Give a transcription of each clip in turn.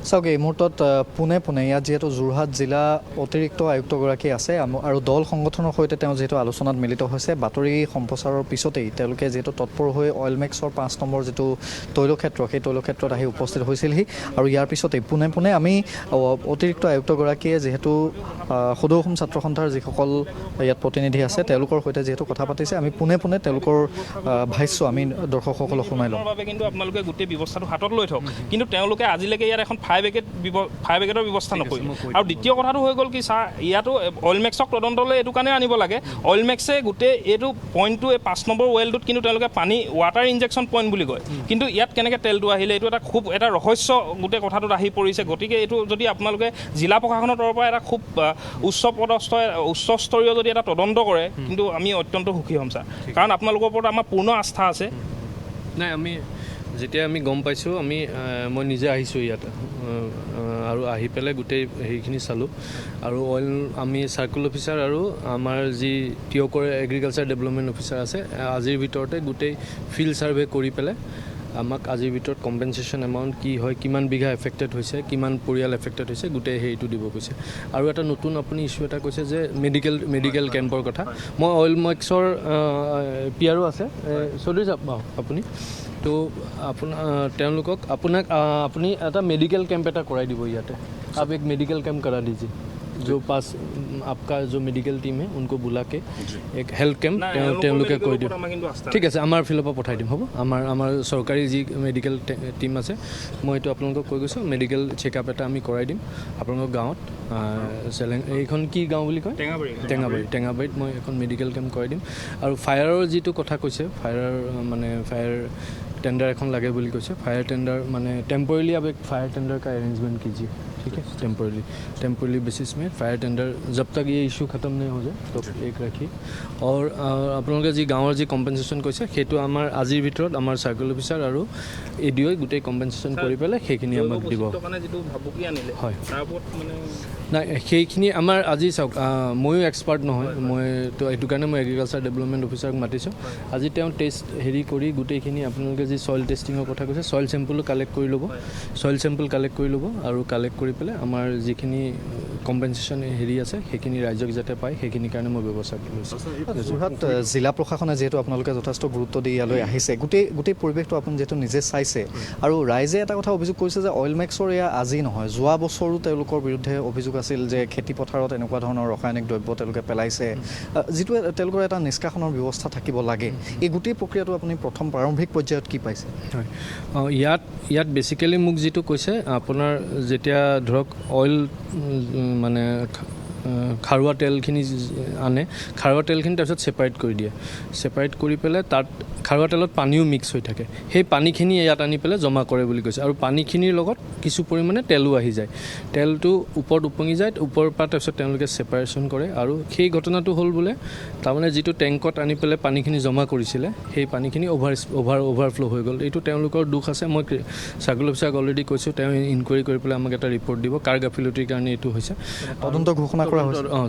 চাওক এই মুহূৰ্তত পোনে ইয়াত যিহেতু যোৰহাট জিলা অতিৰিক্ত আয়ুক্তগৰাকী আছে আৰু দল সংগঠনৰ সৈতে তেওঁ যিহেতু আলোচনাত মিলিত হৈছে বাতৰি সম্প্ৰচাৰৰ পিছতেই তেওঁলোকে যিহেতু তৎপৰ হৈ 𝐭/ৰ 5 নম্বৰ যিটো তৈলক্ষেত্ৰ সেই তৈলক্ষেত্ৰত আহি উপস্থিত হৈছিলহি আৰু ইয়াৰ পিছতেই পোনে আমি অতিৰিক্ত আয়ুক্তগৰাকীয়ে যিহেতু সদৌ অসম ছাত্ৰ সন্থাৰ যিসকল ইয়াত প্ৰতিনিধি আছে তেওঁলোকৰ সৈতে যিহেতু কথা পাতিছে আমি পোনে তেওঁলোকৰ ভাষ্য আমি দৰ্শকসকলক শুনাই লওঁ কিন্তু আপোনালোকে গোটেই ব্যৱস্থাটো হাতত লৈ থওক কিন্তু তেওঁলোকে আজিলৈকে ইয়াত এখন ফায়াৰ ব্ৰিগেডৰ ব্যৱস্থা নকৰিলে আৰু দ্বিতীয় কথাটো হৈ গ'ল কি ছাৰ ইয়াতো 𝐭/ক তদন্তলৈ এইটো কাৰণে আনিব লাগে 𝐭/এ গোটেই এইটো পইণ্টটো এই 5 নম্বৰ ৱেলটোত কিন্তু তেওঁলোকে পানী ৱাটাৰ ইনজেকশ্যন পইণ্ট বুলি কয় কিন্তু ইয়াত কেনেকৈ তেলটো আহিলে এইটো এটা খুব এটা ৰহস্য গোটেই কথাটোত আহি পৰিছে গতিকে এইটো যদি আপোনালোকে জিলা প্ৰশাসনৰ তৰফৰ পৰা এটা খুব উচ্চস্তৰীয় যদি এটা তদন্ত কৰে কিন্তু আমি অত্যন্ত সুখী হ'ম ছাৰ কাৰণ আপোনালোকৰ ওপৰত আমাৰ পূৰ্ণ আস্থা আছে নাই আমি যেতিয়া আমি গম পাইছোঁ মই নিজে আহিছোঁ ইয়াত আৰু আহি পেলাই গোটেই হেৰিখিনি চালোঁ আৰু আমি চাৰ্কুল অফিচাৰ আৰু আমাৰ যি টিয়কৰ এগ্ৰিকালচাৰ ডেভেলপমেণ্ট অফিচাৰ আছে আজিৰ ভিতৰতে গোটেই ফিল্ড ছাৰ্ভে কৰি পেলাই আমাক আজিৰ ভিতৰত কম্পেনচেশ্যন এমাউণ্ট কি হয় কিমান বিঘা এফেক্টেড হৈছে কিমান পৰিয়াল এফেক্টেড হৈছে গোটেই হেৰিটো দিব কৈছে আৰু এটা নতুন আপুনি ইছ্যু এটা কৈছে যে মেডিকেল কেম্পৰ কথা মই 𝐭/ৰ PR আছে চৌধুৰী ছাৰ আপুনি তো তেওঁলোকক আপুনি এটা মেডিকেল কেম্প এটা কৰাই দিব ইয়াতে आप एक मेडिकल कैंप करा दीजिए जो पास आपका जो मेडिकल टीम है उनको बुला के एक हेल्थ कैंप কৈ দিও ঠিক আছে আমাৰ ফিলৰ পৰা পঠাই দিম হ'ব আমাৰ চৰকাৰী যি মেডিকেল টিম আছে মই এইটো আপোনালোকক কৈ গৈছোঁ মেডিকেল চেকআপ এটা আমি কৰাই দিম আপোনালোকৰ গাঁৱত এইখন কি গাঁও বুলি কয় টেঙাবাৰীত মই এখন মেডিকেল কেম্প কৰাই দিম আৰু ফায়াৰৰ যিটো কথা কৈছে ফায়াৰ टेंडर এখন লাগে বুলি কৈছে फायर टेंडर माने टेम्पोरली अब एक फायर टेंडर का अरेंजमेंट कीजिए ठीक है टेम्पोरली बेसिस में फायर टेंडर जब तक ये इश्यू खत्म नहीं हो जाए तो एक रखिए और আপোনালোকে যি গাঁৱৰ যি কম্পেনচেশ্যন কৈছে সেইটো আমাৰ আজিৰ ভিতৰত আমাৰ চাৰ্কুল অফিচাৰ আৰু এডিঅ গোটেই কম্পেনচেশ্যন কৰি পেলাই সেইখিনি আমাক দিব হয় নাই সেইখিনি আমাৰ আজি চাওক ময়ো এক্সপাৰ্ট নহয় মই তো এইটো কাৰণে মই এগ্ৰিকালচাৰ ডেভেলপমেণ্ট অফিচাৰক মাতিছোঁ আজি তেওঁ টেষ্ট হেৰি কৰি গোটেইখিনি আপোনালোকে যি সয়েল টেষ্টিঙৰ কথা কৈছে সয়েল চেম্পল কালেক্ট কৰি ল'ব আৰু কালেক্ট কৰি পেলাই আমাৰ যিখিনি কম্পেনচেশ্যন হেৰি আছে সেইখিনি ৰাইজক যাতে পায় সেইখিনি কাৰণে মই ব্যৱস্থা লৈছোঁ যোৰহাট জিলা প্ৰশাসনে যিহেতু আপোনালোকে যথেষ্ট গুৰুত্ব দি ইয়ালৈ আহিছে গোটেই পৰিৱেশটো আপুনি যিহেতু নিজে চাইছে আৰু ৰাইজে এটা কথা অভিযোগ কৰিছে যে 𝐭/ৰ এয়া আজি নহয় যোৱা বছৰো তেওঁলোকৰ বিৰুদ্ধে অভিযোগ আছিল যে খেতি পথাৰত এনেকুৱা ধৰণৰ ৰাসায়নিক দ্ৰব্য তেওঁলোকে পেলাইছে যিটো তেওঁলোকৰ এটা নিষ্কাশনৰ ব্যৱস্থা থাকিব লাগে এই গোটেই প্ৰক্ৰিয়াটো আপুনি প্ৰথম প্ৰাৰম্ভিক পৰ্যায়ত কি পাইছে হয় ইয়াত বেচিকেলি মোক যিটো কৈছে আপোনাৰ যেতিয়া ধৰক অইল মানে খাৰুৱা তেলখিনি আনে খাৰুৱা তেলখিনি তাৰপিছত ছেপাৰেট কৰি দিয়ে ছেপাৰেট কৰি পেলাই তাত খাৰুৱা তেলত পানীও মিক্স হৈ থাকে সেই পানীখিনি ইয়াত আনি পেলাই জমা কৰে বুলি কৈছে আৰু পানীখিনিৰ লগত কিছু পৰিমাণে তেলো আহি যায় তেলটো ওপৰত উপঙি যায় ওপৰৰ পৰা তাৰপিছত তেওঁলোকে ছেপাৰেশ্যন কৰে আৰু সেই ঘটনাটো হ'ল বোলে তাৰমানে যিটো টেংকত আনি পেলাই পানীখিনি জমা কৰিছিলে সেই পানীখিনি অভাৰফ্ল' হৈ গ'ল এইটো তেওঁলোকৰ দুখ আছে মই চাৰ্কুল অফিচাৰক অলৰেডি কৈছোঁ তেওঁ ইনকুৱাৰী কৰি পেলাই আমাক এটা ৰিপৰ্ট দিব কাৰ গাফিলতিৰ কাৰণে এইটো হৈছে তদন্ত ঘোষণা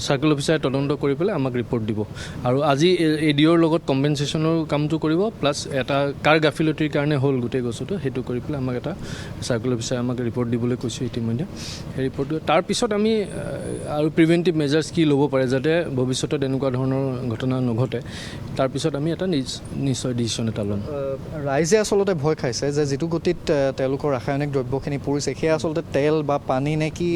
চাৰ্কুল অফিচাৰে তদন্ত কৰি পেলাই আমাক ৰিপৰ্ট দিব আৰু আজি এডিঅ'ৰ লগত কম্পেনচেশ্যনৰ কামটো কৰিব প্লাছ এটা কাৰ গাফিলতিৰ কাৰণে হ'ল গোটেই বস্তুটো সেইটো কৰি পেলাই আমাক এটা চাৰ্কুল অফিচাৰে আমাক ৰিপৰ্ট দিবলৈ কৈছোঁ ইতিমধ্যে সেই ৰিপৰ্টটো তাৰপিছত আমি আৰু প্ৰিভেণ্টিভ মেজাৰ্ছ কি ল'ব পাৰে যাতে ভৱিষ্যতত এনেকুৱা ধৰণৰ ঘটনা নঘটে তাৰপিছত আমি এটা নিশ্চয় ডিচিশ্যন এটা ল'ম ৰাইজে আচলতে ভয় খাইছে যে যিটো গতিত তেওঁলোকৰ ৰাসায়নিক দ্ৰব্যখিনি পৰিছে সেয়া আচলতে তেল বা পানী নে কি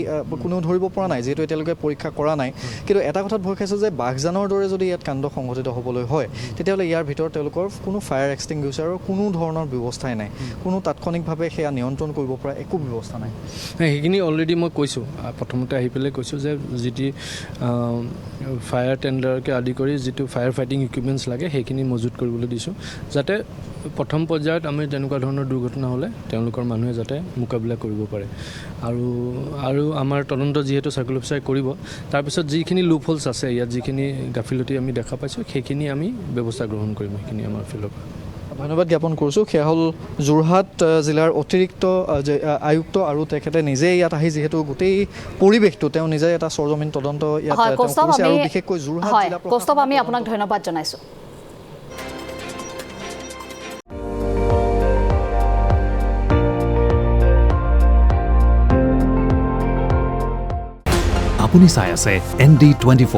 কোনো ধৰিব পৰা নাই যিহেতু তেওঁলোকে পৰীক্ষা কৰা নাই কিন্তু এটা কথাত ভয় খাইছে যে বাঘজানৰ দৰে যদি ইয়াত কাণ্ড সংঘটিত হ'বলৈ হয় তেতিয়াহ'লে ইয়াৰ ভিতৰত তেওঁলোকৰ কোনো ফায়াৰ এক্সটিংগুইচাৰৰ কোনো ধৰণৰ ব্যৱস্থাই নাই কোনো তাৎক্ষণিকভাৱে সেয়া নিয়ন্ত্ৰণ কৰিব পৰা একো ব্যৱস্থা নাই সেইখিনি অলৰেডি মই কৈছোঁ প্ৰথমতে আহি পেলাই কৈছোঁ যে যিটো ফায়াৰ টেণ্ডাৰকে আদি কৰি যিটো ফায়াৰ ফাইটিং ইকুইপমেণ্টছ লাগে সেইখিনি মজুত কৰিবলৈ দিছোঁ যাতে প্ৰথম পৰ্যায়ত আমি তেনেকুৱা ধৰণৰ দুৰ্ঘটনা হ'লে তেওঁলোকৰ মানুহে যাতে মোকাবিলা কৰিব পাৰে আৰু আমাৰ তদন্ত যিহেতু চাৰ্কুল অফিচাৰে কৰিব তাৰপিছত যিখিনি লুপ হোলছ আছে ইয়াত যিখিনি গাফিলতি আমি দেখা পাইছোঁ সেইখিনি আমি ব্যৱস্থা গ্ৰহণ কৰিম সেইখিনি আমাৰ ফালৰ পৰা ধন্যবাদ জ্ঞাপন কৰিছোঁ সেয়া হ'ল যোৰহাট জিলাৰ অতিৰিক্ত আয়ুক্ত আৰু তেখেতে নিজে ইয়াত আহি যিহেতু গোটেই পৰিৱেশটো তেওঁ নিজে এটা সৰজমিন তদন্ত ইয়াত কৰিছে আৰু বিশেষকৈ যোৰহাট জিলা কৌস্তভ আমি আপোনাক ধন্যবাদ জনাইছোঁ আপুনি চাই আছে ND24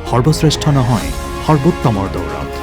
সৰ্বশ্ৰেষ্ঠ নহয় সৰ্বোত্তমৰ দৌৰত